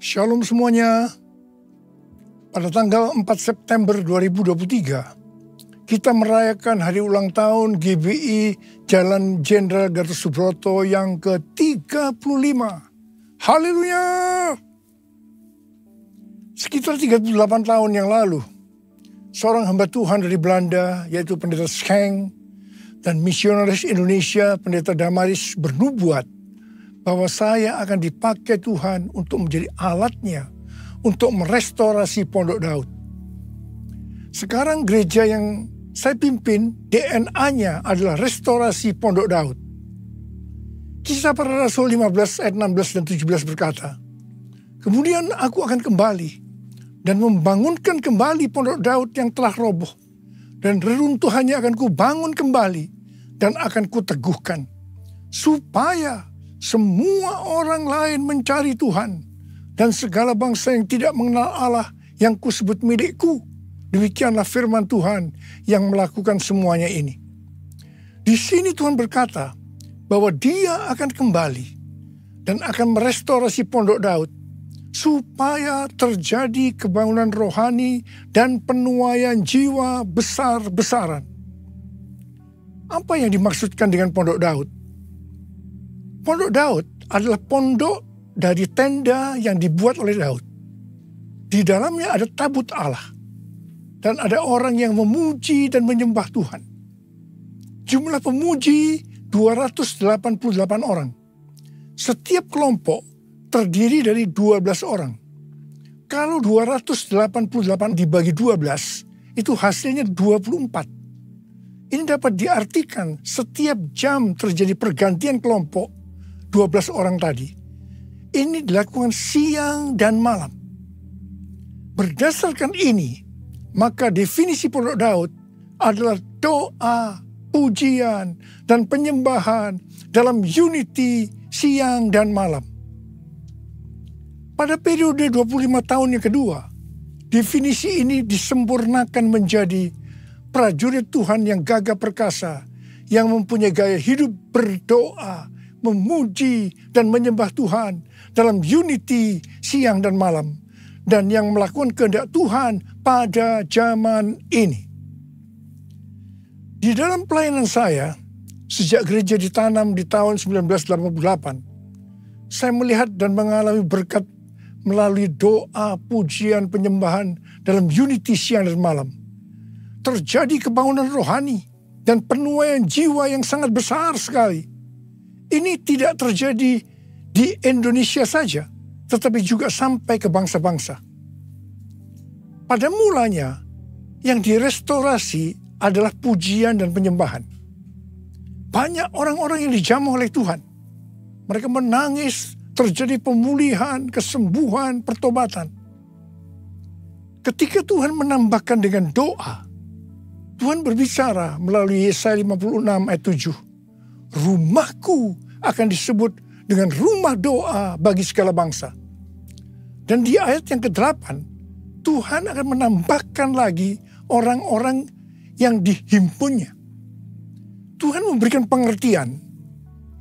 Shalom semuanya. Pada tanggal 4 September 2023, kita merayakan hari ulang tahun GBI Jalan Jenderal Gatot Subroto yang ke-35. Haleluya! Sekitar 38 tahun yang lalu, seorang hamba Tuhan dari Belanda, yaitu Pendeta Schenk, dan misionaris Indonesia, Pendeta Damaris, bernubuat bahwa saya akan dipakai Tuhan untuk menjadi alatnya untuk merestorasi Pondok Daud. Sekarang gereja yang saya pimpin, DNA-nya adalah restorasi Pondok Daud. Kisah Para Rasul 15 ayat 16 dan 17 berkata, "Kemudian aku akan kembali dan membangunkan kembali Pondok Daud yang telah roboh, dan reruntuhannya akan kubangun kembali dan akan kuteguhkan, supaya semua orang lain mencari Tuhan, dan segala bangsa yang tidak mengenal Allah yang kusebut milikku. Demikianlah firman Tuhan yang melakukan semuanya ini." Di sini Tuhan berkata bahwa Dia akan kembali dan akan merestorasi Pondok Daud, supaya terjadi kebangunan rohani dan penuaian jiwa besar-besaran. Apa yang dimaksudkan dengan Pondok Daud? Pondok Daud adalah pondok dari tenda yang dibuat oleh Daud. Di dalamnya ada tabut Allah, dan ada orang yang memuji dan menyembah Tuhan. Jumlah pemuji 288 orang. Setiap kelompok terdiri dari 12 orang. Kalau 288 dibagi 12, itu hasilnya 24. Ini dapat diartikan setiap jam terjadi pergantian kelompok 12 orang tadi. Ini dilakukan siang dan malam. Berdasarkan ini, maka definisi Pondok Daud adalah doa, pujian, dan penyembahan dalam unity siang dan malam. Pada periode 25 tahun yang kedua, definisi ini disempurnakan menjadi prajurit Tuhan yang gagah perkasa, yang mempunyai gaya hidup berdoa, memuji dan menyembah Tuhan dalam unity siang dan malam, dan yang melakukan kehendak Tuhan pada zaman ini. Di dalam pelayanan saya, sejak gereja ditanam di tahun 1988, saya melihat dan mengalami berkat melalui doa, pujian, penyembahan dalam unity siang dan malam. Terjadi kebangunan rohani dan penuaian jiwa yang sangat besar sekali. Ini tidak terjadi di Indonesia saja, tetapi juga sampai ke bangsa-bangsa. Pada mulanya, yang direstorasi adalah pujian dan penyembahan. Banyak orang-orang yang dijamah oleh Tuhan. Mereka menangis, terjadi pemulihan, kesembuhan, pertobatan. Ketika Tuhan menambahkan dengan doa, Tuhan berbicara melalui Yesaya 56 ayat 7. "Rumahku akan disebut dengan rumah doa bagi segala bangsa." Dan di ayat yang ke-8, Tuhan akan menambahkan lagi orang-orang yang dihimpunnya. Tuhan memberikan pengertian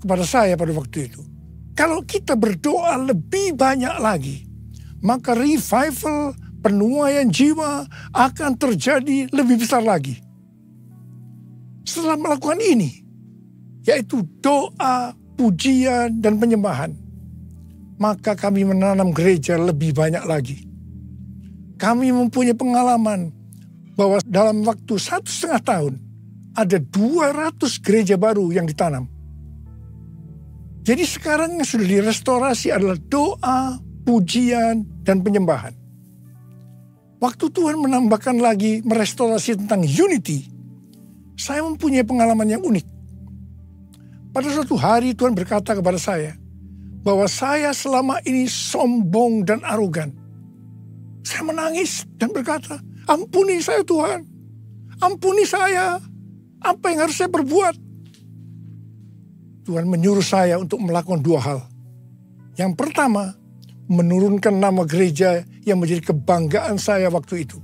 kepada saya pada waktu itu. Kalau kita berdoa lebih banyak lagi, maka revival, penuaian jiwa akan terjadi lebih besar lagi. Setelah melakukan ini, yaitu doa, pujian, dan penyembahan, maka kami menanam gereja lebih banyak lagi. Kami mempunyai pengalaman bahwa dalam waktu 1,5 tahun, ada 200 gereja baru yang ditanam. Jadi sekarang yang sudah direstorasi adalah doa, pujian, dan penyembahan. Waktu Tuhan menambahkan lagi merestorasi tentang unity, saya mempunyai pengalaman yang unik. Pada suatu hari Tuhan berkata kepada saya bahwa saya selama ini sombong dan arogan. Saya menangis dan berkata, "Ampuni saya Tuhan, ampuni saya. Apa yang harus saya perbuat?" Tuhan menyuruh saya untuk melakukan 2 hal. Yang pertama, menurunkan nama gereja yang menjadi kebanggaan saya waktu itu.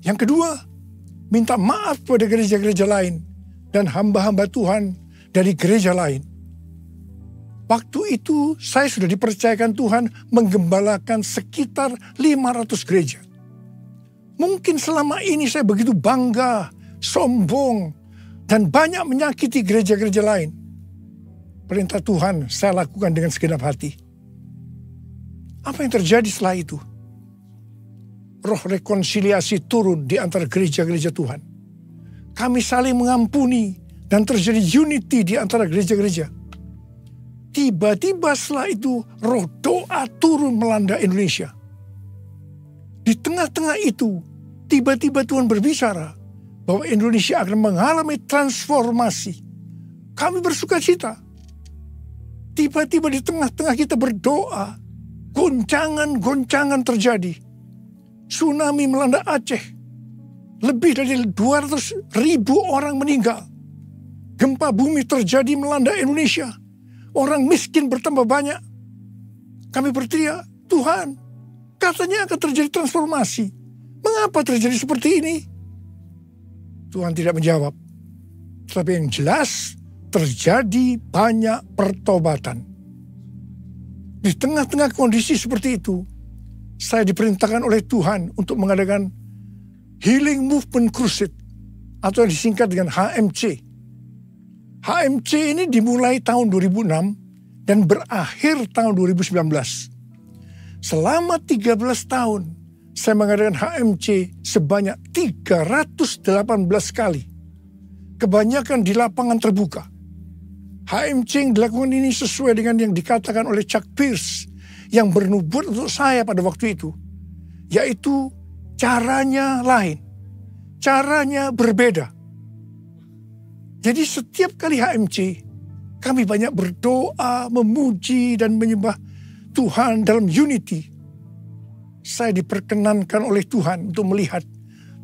Yang kedua, minta maaf pada gereja-gereja lain dan hamba-hamba Tuhan dari gereja lain. Waktu itu saya sudah dipercayakan Tuhan menggembalakan sekitar 500 gereja. Mungkin selama ini saya begitu bangga, sombong, dan banyak menyakiti gereja-gereja lain. Perintah Tuhan saya lakukan dengan segenap hati. Apa yang terjadi setelah itu? Roh rekonsiliasi turun di antara gereja-gereja Tuhan. Kami saling mengampuni dan terjadi unity di antara gereja-gereja. Tiba-tiba setelah itu roh doa turun melanda Indonesia. Di tengah-tengah itu tiba-tiba Tuhan berbicara bahwa Indonesia akan mengalami transformasi. Kami bersuka cita. Tiba-tiba di tengah-tengah kita berdoa, goncangan-goncangan terjadi. Tsunami melanda Aceh. Lebih dari 200.000 orang meninggal. Gempa bumi terjadi melanda Indonesia. Orang miskin bertambah banyak. Kami berteriak, Tuhan, katanya akan terjadi transformasi. Mengapa terjadi seperti ini? Tuhan tidak menjawab. Tetapi yang jelas, terjadi banyak pertobatan. Di tengah-tengah kondisi seperti itu, saya diperintahkan oleh Tuhan untuk mengadakan Healing Movement Crusade, atau yang disingkat dengan HMC. HMC ini dimulai tahun 2006 dan berakhir tahun 2019. Selama 13 tahun, saya mengadakan HMC sebanyak 318 kali. Kebanyakan di lapangan terbuka. HMC yang dilakukan ini sesuai dengan yang dikatakan oleh Chuck Pierce yang bernubuat untuk saya pada waktu itu. Yaitu caranya lain. Caranya berbeda. Jadi setiap kali HMC, kami banyak berdoa, memuji, dan menyembah Tuhan dalam unity. Saya diperkenankan oleh Tuhan untuk melihat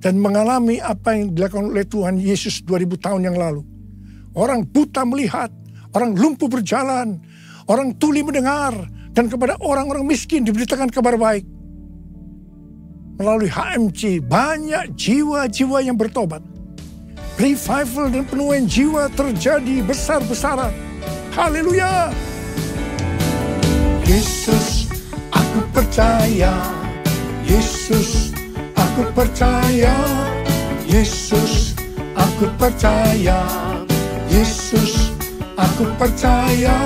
dan mengalami apa yang dilakukan oleh Tuhan Yesus 2000 tahun yang lalu. Orang buta melihat, orang lumpuh berjalan, orang tuli mendengar, dan kepada orang-orang miskin diberitakan kabar baik. Melalui HMC banyak jiwa-jiwa yang bertobat. Revival dan penuaian jiwa terjadi besar-besaran. Haleluya. Yesus, aku percaya. Yesus, aku percaya. Yesus, aku percaya. Yesus, aku percaya.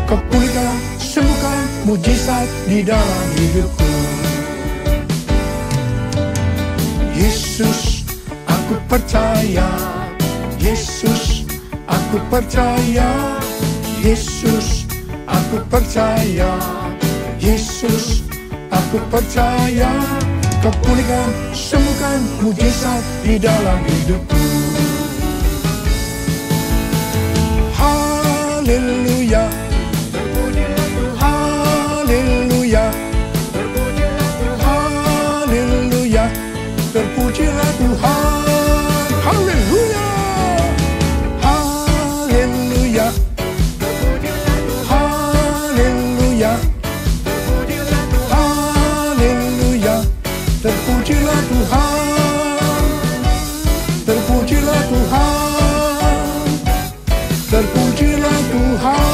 Kau pulihkan, sembuhkan, mujizat di dalam hidupku. Yesus, aku percaya. Yesus, aku percaya. Yesus, aku percaya. Yesus, aku percaya. Kau pulihkan, sembuhkan, mujizat di dalam hidupku. Haleluya. Haleluya. Haleluya. Terpujilah Tuhan. Haleluya. Haleluya. Haleluya. Haleluya. Terpujilah Tuhan. Terpujilah Tuhan. Terpujilah Tuhan.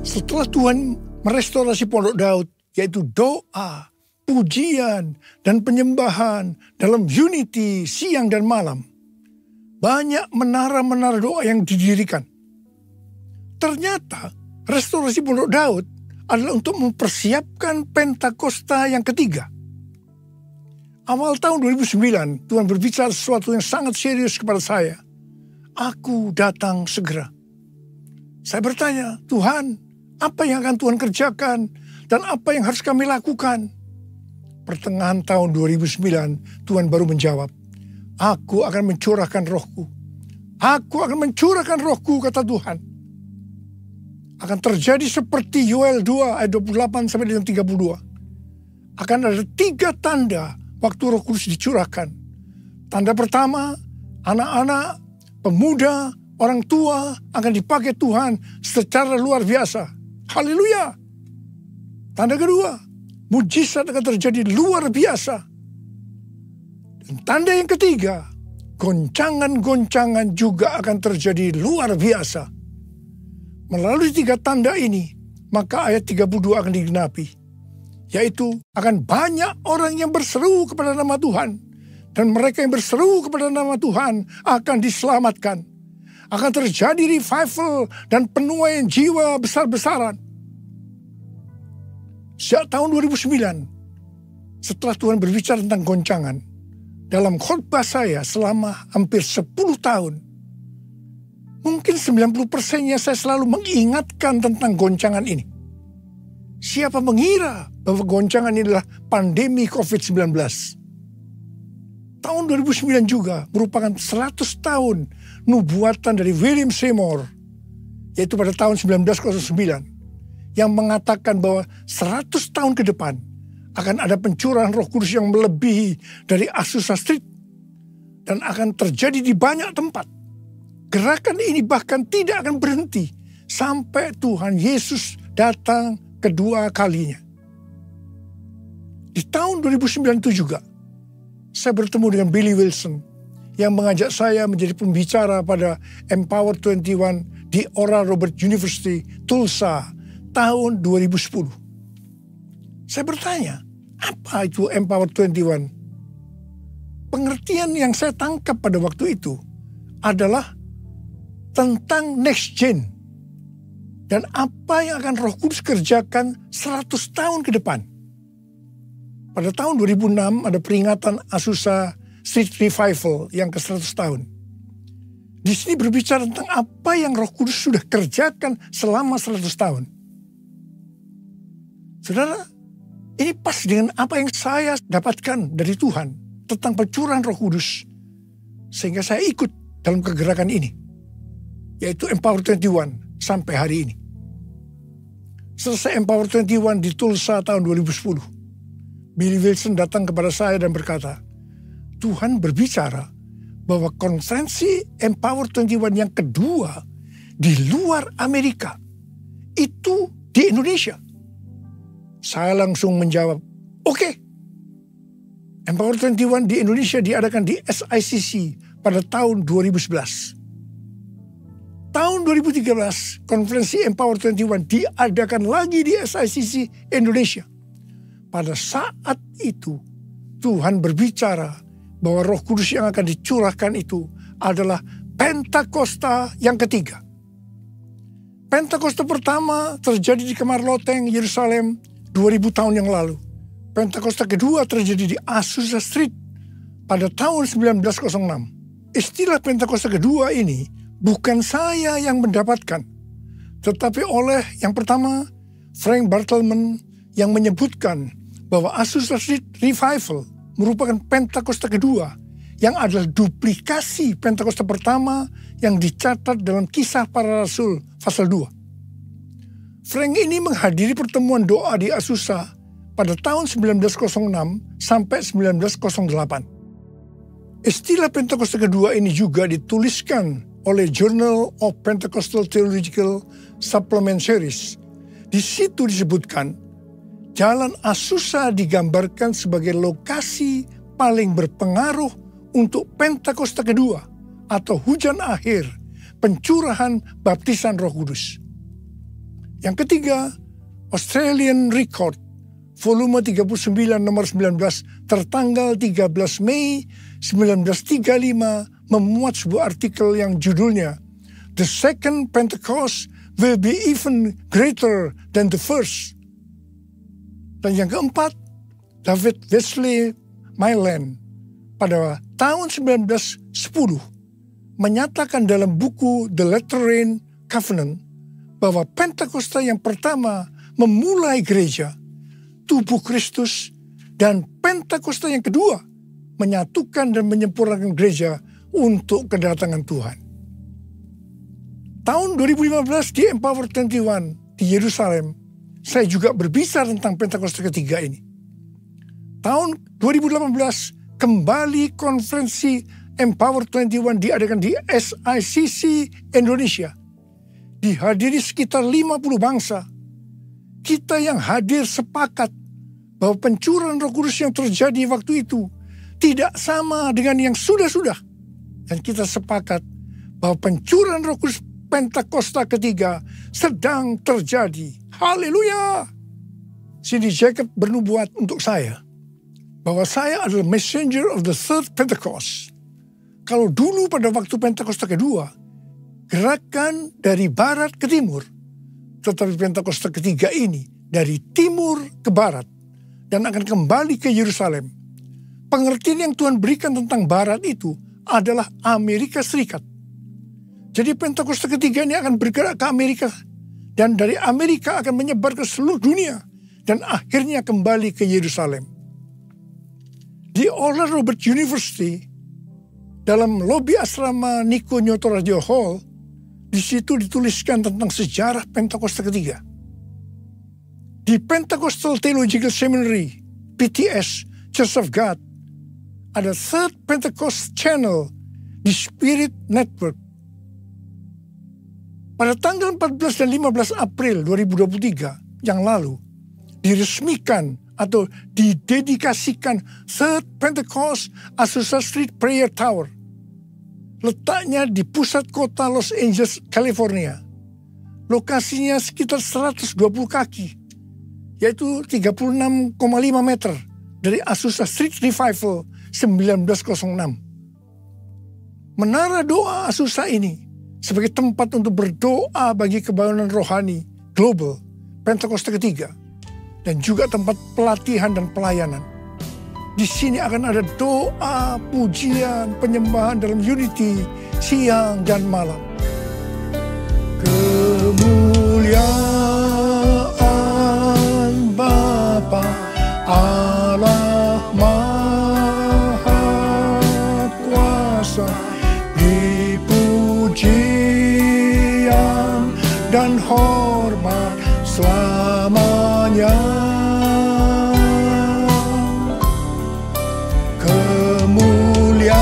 Setelah Tuhan merestorasi Pondok Daud, yaitu doa, pujian, dan penyembahan dalam unity siang dan malam. Banyak menara-menara doa yang didirikan. Ternyata restorasi Pondok Daud adalah untuk mempersiapkan Pentakosta yang ketiga. Awal tahun 2009, Tuhan berbicara sesuatu yang sangat serius kepada saya. Aku datang segera. Saya bertanya, Tuhan, apa yang akan Tuhan kerjakan? Dan apa yang harus kami lakukan? Pertengahan tahun 2009, Tuhan baru menjawab, aku akan mencurahkan rohku. Aku akan mencurahkan rohku, kata Tuhan. Akan terjadi seperti Yoel 2 ayat 28 sampai dengan 32. Akan ada 3 tanda waktu Roh Kudus dicurahkan. Tanda pertama, anak-anak, pemuda, orang tua akan dipakai Tuhan secara luar biasa. Haleluya. Tanda kedua, mujizat akan terjadi luar biasa. Dan tanda yang ketiga, goncangan-goncangan juga akan terjadi luar biasa. Melalui 3 tanda ini, maka ayat 32 akan digenapi. Yaitu akan banyak orang yang berseru kepada nama Tuhan. Dan mereka yang berseru kepada nama Tuhan akan diselamatkan. Akan terjadi revival dan penuaian jiwa besar-besaran. Sejak tahun 2009, setelah Tuhan berbicara tentang goncangan, dalam khotbah saya selama hampir 10 tahun, mungkin 90%-nya saya selalu mengingatkan tentang goncangan ini. Siapa mengira bahwa goncangan ini adalah pandemi COVID-19? Tahun 2009 juga merupakan 100 tahun nubuatan dari William Seymour, yaitu pada tahun 1909, yang mengatakan bahwa 100 tahun ke depan akan ada pencurahan Roh Kudus yang melebihi dari Azusa Street dan akan terjadi di banyak tempat. Gerakan ini bahkan tidak akan berhenti sampai Tuhan Yesus datang kedua kalinya. Di tahun 2009 itu juga, saya bertemu dengan Billy Wilson yang mengajak saya menjadi pembicara pada Empower 21 di Oral Roberts University, Tulsa, tahun 2010. Saya bertanya, apa itu Empower 21? Pengertian yang saya tangkap pada waktu itu adalah tentang next gen. Dan apa yang akan Roh Kudus kerjakan 100 tahun ke depan. Pada tahun 2006 ada peringatan Azusa Street Revival yang ke 100 tahun. Di sini berbicara tentang apa yang Roh Kudus sudah kerjakan selama 100 tahun. Saudara, ini pas dengan apa yang saya dapatkan dari Tuhan tentang pencurahan Roh Kudus. Sehingga saya ikut dalam kegerakan ini, yaitu Empower 21 sampai hari ini. Selesai Empower 21 di Tulsa tahun 2010, Billy Wilson datang kepada saya dan berkata, Tuhan berbicara bahwa konferensi Empower 21 yang kedua di luar Amerika itu di Indonesia. Saya langsung menjawab, oke. Empower 21 di Indonesia diadakan di SICC pada tahun 2011. Tahun 2013, konferensi Empower 21 diadakan lagi di SICC Indonesia. Pada saat itu, Tuhan berbicara bahwa Roh Kudus yang akan dicurahkan itu adalah Pentakosta yang ketiga. Pentakosta pertama terjadi di Kamar Loteng, Yerusalem, 2000 tahun yang lalu. Pentakosta kedua terjadi di Azusa Street pada tahun 1906. Istilah Pentakosta kedua ini bukan saya yang mendapatkan, tetapi oleh yang pertama, Frank Bartleman, yang menyebutkan bahwa Azusa Street Revival merupakan Pentakosta kedua yang adalah duplikasi Pentakosta pertama yang dicatat dalam Kisah Para Rasul pasal 2. Frank ini menghadiri pertemuan doa di Azusa pada tahun 1906 sampai 1908. Istilah Pentakosta kedua ini juga dituliskan oleh Journal of Pentecostal Theological Supplement Series. Di situ disebutkan, Jalan Azusa digambarkan sebagai lokasi paling berpengaruh untuk Pentakosta kedua atau hujan akhir, pencurahan baptisan Roh Kudus. Yang ketiga, Australian Record, volume 39 nomor 19 tertanggal 13 Mei 1935 memuat sebuah artikel yang judulnya The Second Pentecost Will Be Even Greater Than the First. Dan yang keempat, David Wesley Mylan pada tahun 1910 menyatakan dalam buku The Latter Rain Covenant bahwa Pentakosta yang pertama memulai gereja, tubuh Kristus, dan Pentakosta yang kedua menyatukan dan menyempurnakan gereja untuk kedatangan Tuhan. Tahun 2015 di Empower 21 di Yerusalem, saya juga berbicara tentang Pentakosta ketiga ini. Tahun 2018 kembali konferensi Empower 21 diadakan di SICC Indonesia. Dihadiri sekitar 50 bangsa. Kita yang hadir sepakat bahwa pencurahan Roh Kudus yang terjadi waktu itu tidak sama dengan yang sudah-sudah. Dan kita sepakat bahwa pencurahan Roh Kudus Pentakosta ketiga sedang terjadi. Haleluya! Cindy Jacob bernubuat untuk saya bahwa saya adalah messenger of the third Pentecost. Kalau dulu pada waktu Pentakosta kedua, gerakan dari barat ke timur, tetapi Pentakosta ketiga ini dari timur ke barat dan akan kembali ke Yerusalem. Pengertian yang Tuhan berikan tentang barat itu adalah Amerika Serikat. Jadi Pentakosta ketiga ini akan bergerak ke Amerika dan dari Amerika akan menyebar ke seluruh dunia dan akhirnya kembali ke Yerusalem. Di Oral Roberts University, dalam lobi asrama Nico Nyoto Radio Hall, di situ dituliskan tentang sejarah Pentakosta ketiga. Di Pentecostal Theological Seminary, PTS, Church of God, ada Third Pentecost Channel di Spirit Network. Pada tanggal 14 dan 15 April 2023 yang lalu, diresmikan atau didedikasikan Third Pentecost Azusa Street Prayer Tower. Letaknya di pusat kota Los Angeles, California. Lokasinya sekitar 120 kaki, yaitu 36,5 meter dari Azusa Street Revival 1906. Menara doa Azusa ini sebagai tempat untuk berdoa bagi kebangunan rohani global Pentakosta ketiga dan juga tempat pelatihan dan pelayanan. Di sini akan ada doa, pujian, penyembahan dalam unity siang dan malam. Kemuliaan Bapa Allah Maha Kuasa, dipujian dan hormat selamanya. Kemuliaan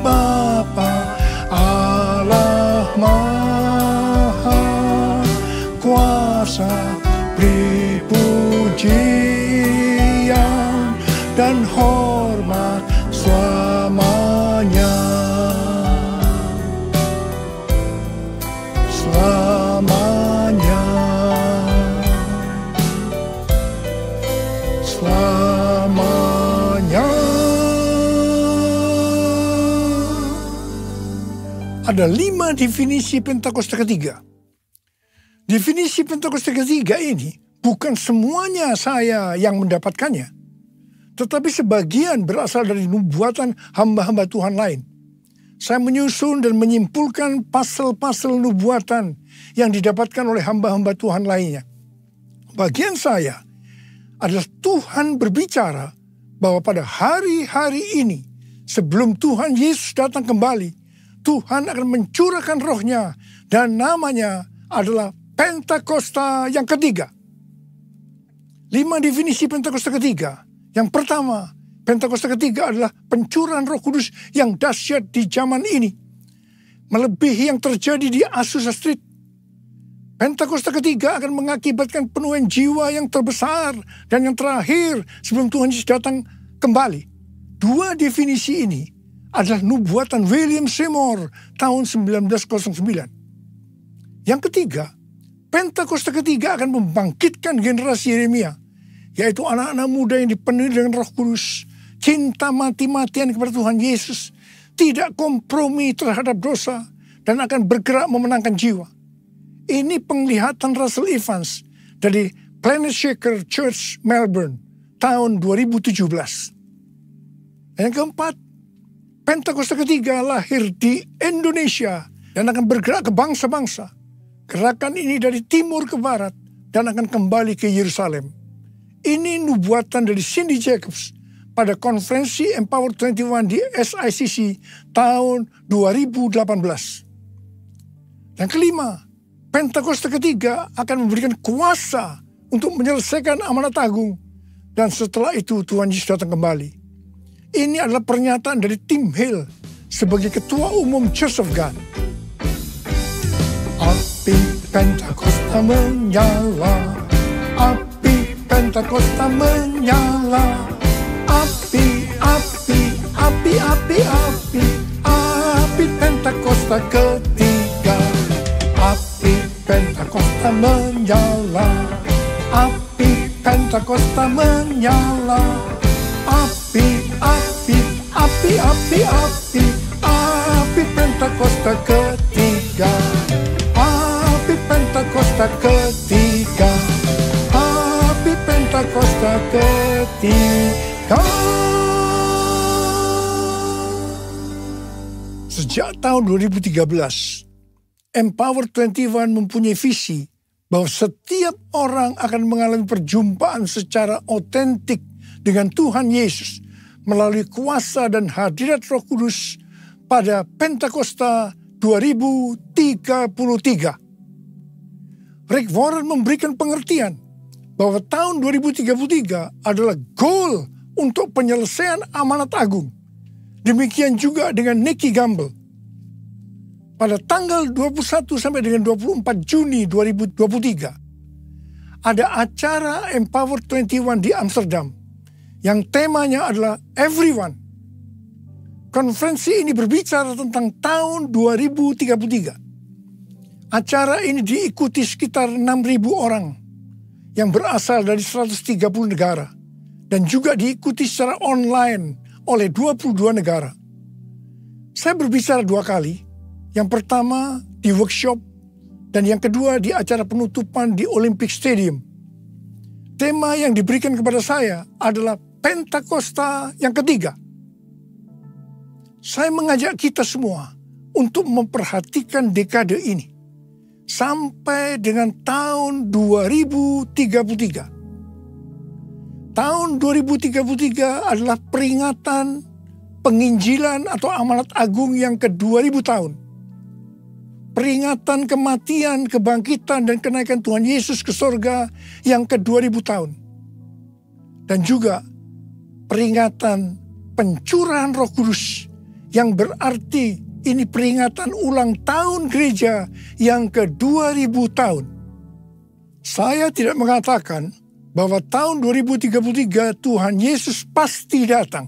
Bapa Allah Maha Kuasa, dipujian dan hormat selamanya. Selamanya. Selamanya. Ada 5 definisi Pentakosta ketiga. Definisi Pentakosta ketiga ini bukan semuanya saya yang mendapatkannya, tetapi sebagian berasal dari nubuatan hamba-hamba Tuhan lain. Saya menyusun dan menyimpulkan pasal-pasal nubuatan yang didapatkan oleh hamba-hamba Tuhan lainnya. Bagian saya adalah Tuhan berbicara bahwa pada hari-hari ini, sebelum Tuhan Yesus datang kembali, Tuhan akan mencurahkan rohnya dan namanya adalah Pentakosta yang ketiga. 5 definisi Pentakosta ketiga. Yang pertama, Pentakosta ketiga adalah pencurahan Roh Kudus yang dahsyat di zaman ini, melebihi yang terjadi di Azusa Street. Pentakosta ketiga akan mengakibatkan penuhan jiwa yang terbesar dan yang terakhir sebelum Tuhan Yesus datang kembali. 2 definisi ini adalah nubuatan William Seymour tahun 1909. Yang ketiga, Pentakosta ketiga akan membangkitkan generasi Yeremia, yaitu anak-anak muda yang dipenuhi dengan Roh Kudus, cinta mati-matian kepada Tuhan Yesus, tidak kompromi terhadap dosa, dan akan bergerak memenangkan jiwa. Ini penglihatan Russell Evans dari Planet Shaker Church Melbourne tahun 2017. Yang keempat, Pentakosta ketiga lahir di Indonesia dan akan bergerak ke bangsa-bangsa. Gerakan ini dari timur ke barat dan akan kembali ke Yerusalem. Ini nubuatan dari Cindy Jacobs pada konferensi Empower 21 di SICC tahun 2018. Yang kelima, Pentakosta ketiga akan memberikan kuasa untuk menyelesaikan amanat agung. Dan setelah itu Tuhan Yesus datang kembali. Ini adalah pernyataan dari Tim Hill sebagai Ketua Umum Church of God. Api Pentakosta menyala, api Pentakosta menyala, api, api, api, Pentakosta menyala. Api, api, api, api, api, api Pentakosta ketiga. Api Pentakosta ketiga. Api Pentakosta ketiga. Sejak tahun 2013, Empower 21 mempunyai visi bahwa setiap orang akan mengalami perjumpaan secara otentik dengan Tuhan Yesus melalui kuasa dan hadirat Roh Kudus pada Pentakosta 2033. Rick Warren memberikan pengertian bahwa tahun 2033 adalah goal untuk penyelesaian amanat agung. Demikian juga dengan Nicky Gamble. Pada tanggal 21 sampai dengan 24 Juni 2023, ada acara Empower 21 di Amsterdam yang temanya adalah Everyone. Konferensi ini berbicara tentang tahun 2033. Acara ini diikuti sekitar 6.000 orang yang berasal dari 130 negara dan juga diikuti secara online oleh 22 negara. Saya berbicara 2 kali. Yang pertama di workshop dan yang kedua di acara penutupan di Olympic Stadium. Tema yang diberikan kepada saya adalah Pentakosta yang ketiga. Saya mengajak kita semua untuk memperhatikan dekade ini sampai dengan tahun 2033. Tahun 2033 adalah peringatan penginjilan atau amanat agung yang ke-2000 tahun. Peringatan kematian, kebangkitan, dan kenaikan Tuhan Yesus ke sorga yang ke-2000 tahun. Dan juga peringatan pencurahan Roh Kudus yang berarti ini peringatan ulang tahun gereja yang ke-2000 tahun. Saya tidak mengatakan bahwa tahun 2033 Tuhan Yesus pasti datang.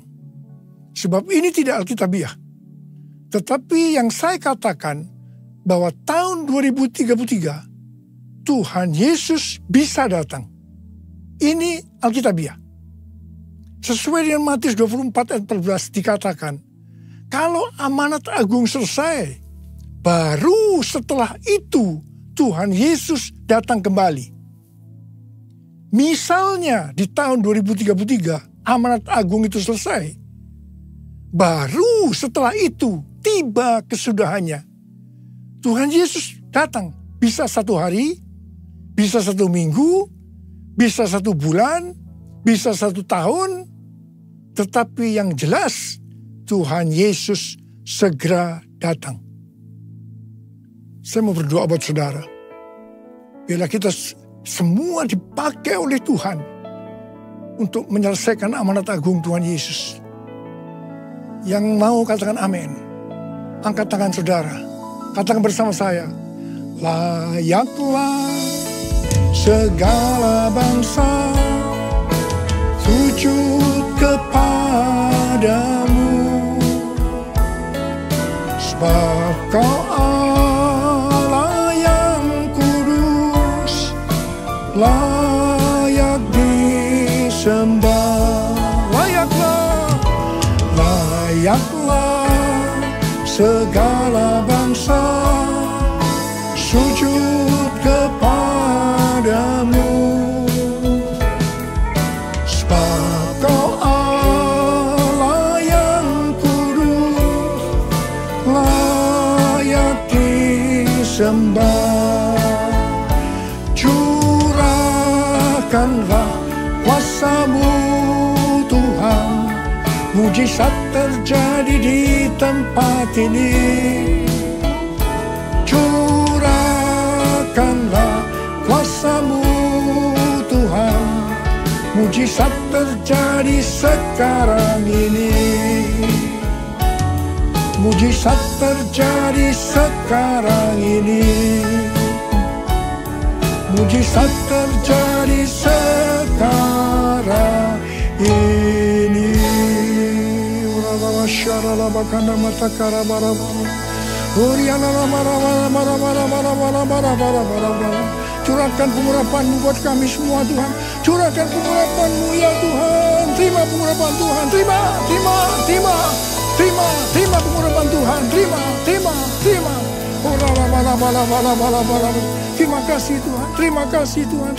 Sebab ini tidak alkitabiah. Tetapi yang saya katakan bahwa tahun 2033 Tuhan Yesus bisa datang. Ini alkitabiah. Sesuai dengan Matius 24 ayat 14 dikatakan, kalau amanat agung selesai, baru setelah itu Tuhan Yesus datang kembali. Misalnya di tahun 2033 amanat agung itu selesai, baru setelah itu tiba kesudahannya. Tuhan Yesus datang, bisa 1 hari, bisa 1 minggu, bisa 1 bulan, bisa 1 tahun. Tetapi yang jelas Tuhan Yesus segera datang. Saya mau berdoa buat saudara. Bila kita semua dipakai oleh Tuhan untuk menyelesaikan amanat agung Tuhan Yesus. Yang mau katakan amin. Angkat tangan saudara. Katakan bersama saya, layaklah segala bangsa sujud kepadamu, sebab Kau Allah yang kudus, layak disembah. Layaklah segala bangsa sujud kepadamu, sebab Kau Allah yang kudus, layak disembah. Curahkanlah kuasa-Mu Tuhan, mujizat terjadi di tempat ini. Curahkanlah kuasa-Mu Tuhan, mujizat terjadi sekarang ini. Mujizat terjadi sekarang ini. Mujizat terjadi sekarang ini. Syarala bakanda mata karabara. Uriana mara mara mara mara mara mara mara mara mara. Curahkan pengurapan-Mu buat kami semua Tuhan. Curahkan pengurapan-Mu ya Tuhan. Terima pengurapan Tuhan. Terima pengurapan Tuhan. Terima. Terima kasih Tuhan. Terima kasih Tuhan.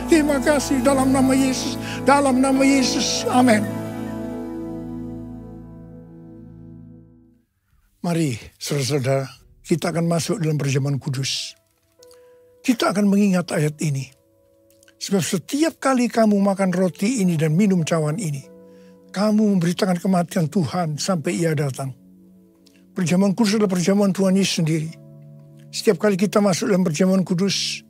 Terima kasih dalam nama Yesus. Dalam nama Yesus. Amin. Mari saudara-saudara, kita akan masuk dalam perjamuan kudus. Kita akan mengingat ayat ini. Sebab setiap kali kamu makan roti ini dan minum cawan ini, kamu memberitakan kematian Tuhan sampai Ia datang. Perjamuan kudus adalah perjamuan Tuhan Yesus sendiri. Setiap kali kita masuk dalam perjamuan kudus,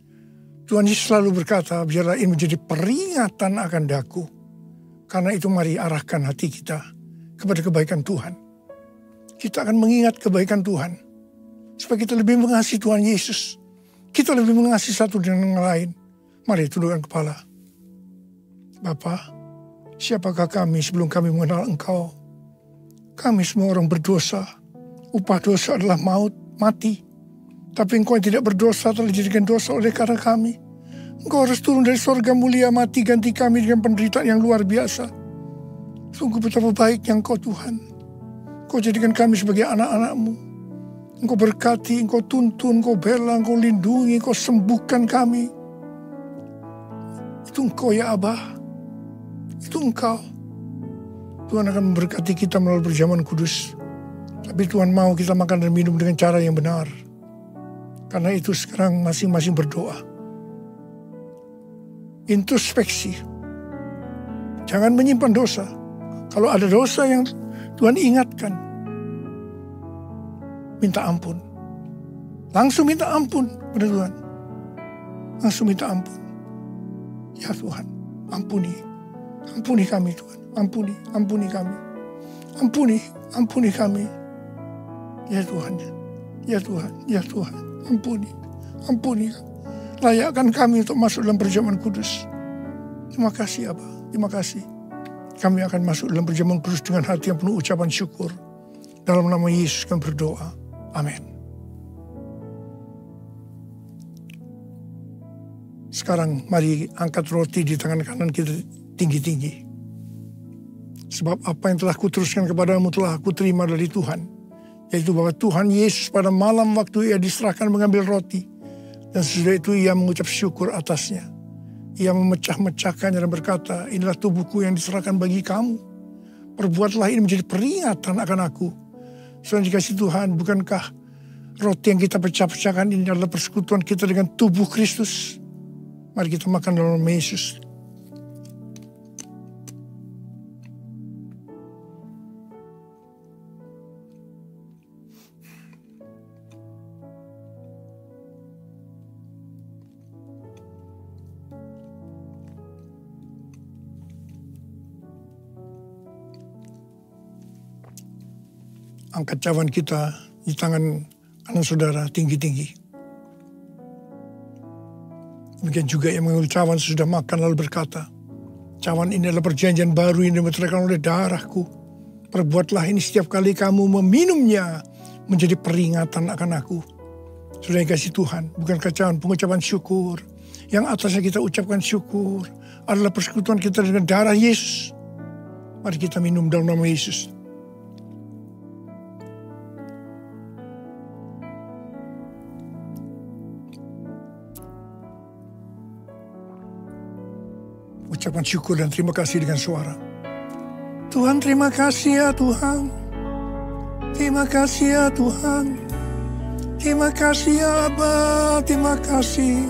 Tuhan Yesus selalu berkata, biarlah ini menjadi peringatan akan daku. Karena itu mari arahkan hati kita kepada kebaikan Tuhan. Kita akan mengingat kebaikan Tuhan. Supaya kita lebih mengasihi Tuhan Yesus. Kita lebih mengasihi satu dengan yang lain. Mari tundukkan kepala. Bapa, siapakah kami sebelum kami mengenal Engkau? Kami semua orang berdosa. Upah dosa adalah maut, mati. Tapi Engkau yang tidak berdosa telah dijadikan dosa oleh karena kami. Engkau harus turun dari sorga mulia, mati ganti kami dengan penderitaan yang luar biasa. Sungguh betapa baiknya Engkau Tuhan. Engkau jadikan kami sebagai anak-anak-Mu. Engkau berkati, Engkau tuntun, Engkau bela, Engkau lindungi, Engkau sembuhkan kami. Itu Engkau ya Abah. Itu Engkau. Tuhan akan memberkati kita melalui perjamuan kudus. Tapi Tuhan mau kita makan dan minum dengan cara yang benar. Karena itu sekarang masing-masing berdoa. Introspeksi. Jangan menyimpan dosa. Kalau ada dosa yang Tuhan ingatkan, minta ampun. Langsung minta ampun pada Tuhan. Langsung minta ampun. Ya Tuhan, ampuni. Ampuni kami Tuhan. Ampuni kami. Ampuni kami. Ya Tuhan. Ampuni. Layakkan kami untuk masuk dalam perjamuan kudus. Terima kasih Abah. Terima kasih. Kami akan masuk dalam perjamuan kudus dengan hati yang penuh ucapan syukur. Dalam nama Yesus kami berdoa. Amin. Sekarang mari angkat roti di tangan kanan kita tinggi-tinggi. Sebab apa yang telah kuteruskan kepadamu telah aku terima dari Tuhan. Yaitu bahwa Tuhan Yesus pada malam waktu Ia diserahkan mengambil roti. Dan sesudah itu Ia mengucap syukur atasnya. Ia memecah-mecahkannya dan berkata, inilah tubuhku yang diserahkan bagi kamu. Perbuatlah ini menjadi peringatan akan aku. Soalnya dikasih Tuhan, bukankah roti yang kita pecah-pecahkan ini adalah persekutuan kita dengan tubuh Kristus? Mari kita makan dalam nama Yesus. Angkat cawan kita di tangan kanan saudara tinggi-tinggi. Demikian juga yang mengambil cawan sesudah makan lalu berkata, cawan ini adalah perjanjian baru yang dimeteraikan oleh darahku. Perbuatlah ini setiap kali kamu meminumnya menjadi peringatan akan aku. Sudah dikasih Tuhan, bukankah cawan pengucapan syukur. Yang atasnya kita ucapkan syukur adalah persekutuan kita dengan darah Yesus. Mari kita minum dalam nama Yesus. Ucapan syukur dan terima kasih dengan suara. Tuhan, terima kasih ya Tuhan. Terima kasih ya Tuhan. Terima kasih ya Abah. Terima kasih.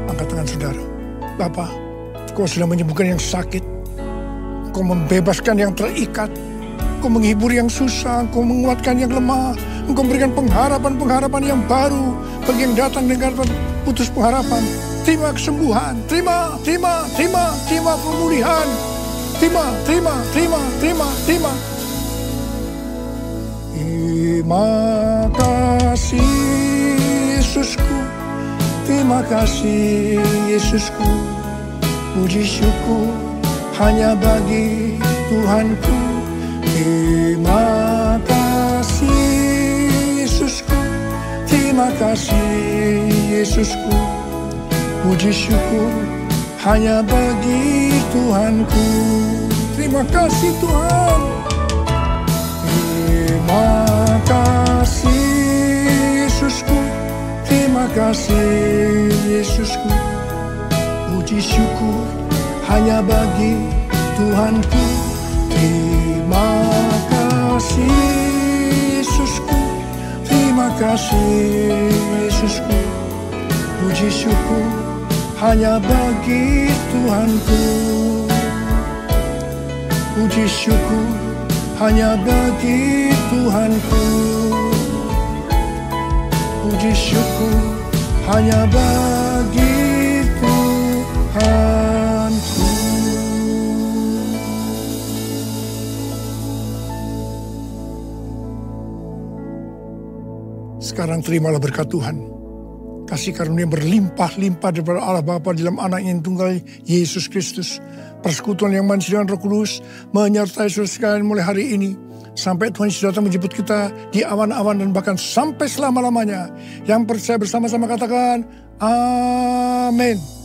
Angkat tangan saudara. Bapa, Kau sudah menyembuhkan yang sakit. Kau membebaskan yang terikat. Kau menghibur yang susah. Kau menguatkan yang lemah. Engkau memberikan pengharapan-pengharapan yang baru bagi yang datang dengan putus pengharapan. Terima kesembuhan, terima pemulihan. Terima. Terima kasih Yesusku. Terima kasih Yesusku. Puji syukur hanya bagi Tuhanku. Terima kasih Yesusku. Terima kasih Yesusku, puji syukur hanya bagi Tuhanku. Terima kasih Tuhan. Terima kasih Yesusku, terima kasih Yesusku, puji syukur hanya bagi Tuhanku. Terima kasih Yesusku, terima kasih Yesusku, puji syukur hanya bagi Tuhanku. Puji syukur hanya bagi Tuhanku. Puji syukur hanya bagi Tuhanku. Sekarang terimalah berkat Tuhan. Kasih karunia berlimpah-limpah daripada Allah Bapa dalam anak yang tunggal Yesus Kristus. Persekutuan yang manis dengan Roh Kudus menyertai saudara sekalian mulai hari ini sampai Tuhan Yesus datang menjemput kita di awan-awan dan bahkan sampai selama-lamanya. Yang percaya bersama-sama katakan amin.